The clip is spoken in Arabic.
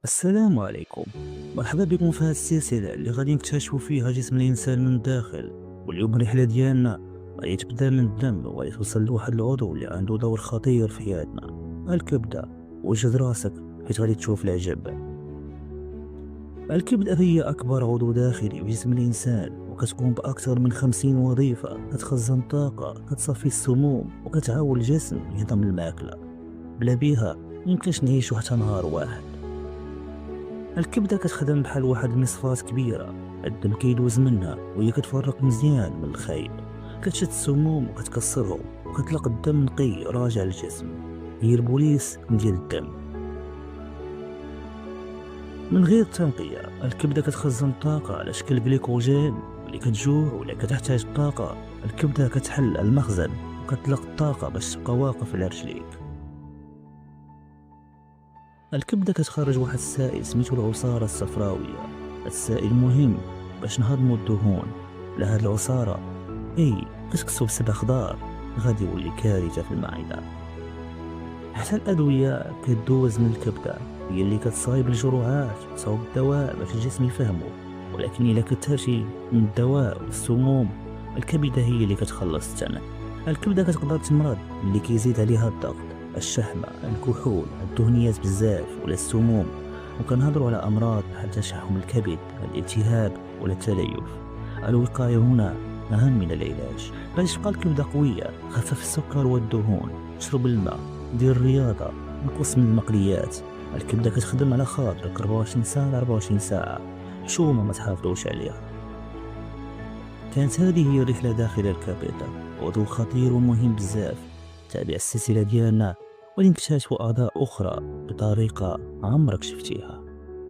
السلام عليكم. مرحبا بكم في هذه السلسلة اللي غادي نكتشفوا فيها جسم الإنسان من الداخل. واليوم الرحلة ديالنا غادي تبدا من الدم وغادي توصل لواحد العضو اللي عنده دور خطير في حياتنا، الكبدة. وجد راسك حيت غادي تشوف العجب. الكبدة هي أكبر عضو داخلي في جسم الإنسان، وكتقوم بأكثر من 50 وظيفة. كتخزن الطاقة، كتصفي السموم، وكتعاون الجسم يهضم الماكلة. بلا بيها ميمكنش نعيشو حتى نهار واحد. الكبدة كتخدم بحال واحد المصفاة كبيرة، الدم كيدوز منها وهي كتفرق مزيان من الخايب، كتشد السموم وكتكسرهم، وكتلق الدم نقي راجع للجسم. هي البوليس ديال الدم. من غير تنقية الكبدة كتخزن الطاقة على شكل جليكوجين. اللي كتجوع ولا كتحتاج الطاقة، الكبدة كتحل المخزن وكتلق الطاقة باش تبقى واقف على رجليك. الكبدة كتخرج واحد السائل سميتو العصارة الصفراوية. هاد السائل مهم باش نهضمو الدهون. بلا هاد العصارة كتكسو بسبع خضار غادي يولي كارثة في المعدة. حتى الأدوية كدوز من الكبدة، هي اللي كتصايب الجروحات وتصاوب الدواء باش الجسم يفهمو. ولكن إلا كترتي من الدواء والسموم، الكبدة هي اللي كتخلص الثمن. الكبدة كتقدر تمرض ملي كيزيد عليها الضغط، الشحمة، الكحول، الدهنيات بزاف ولا السموم. وكنهضروا على أمراض بحال تشحم الكبد، الالتهاب ولا التليف. الوقاية هنا أهم من العلاج. باش تبقى الكبدة قوية، خفف السكر والدهون، شرب الماء، دير الرياضة، نقص من المقليات. الكبدة كتخدم على خاطرك 24 ساعة على 24 ساعة، حشومة ما تحافظوش عليها. كانت هذه هي الرحلة داخل الكبدة، موضوع خطير ومهم بزاف. تابع السلسلة ديالنا ولنكتشفوا أعضاء أخرى بطريقة عمرك شفتيها.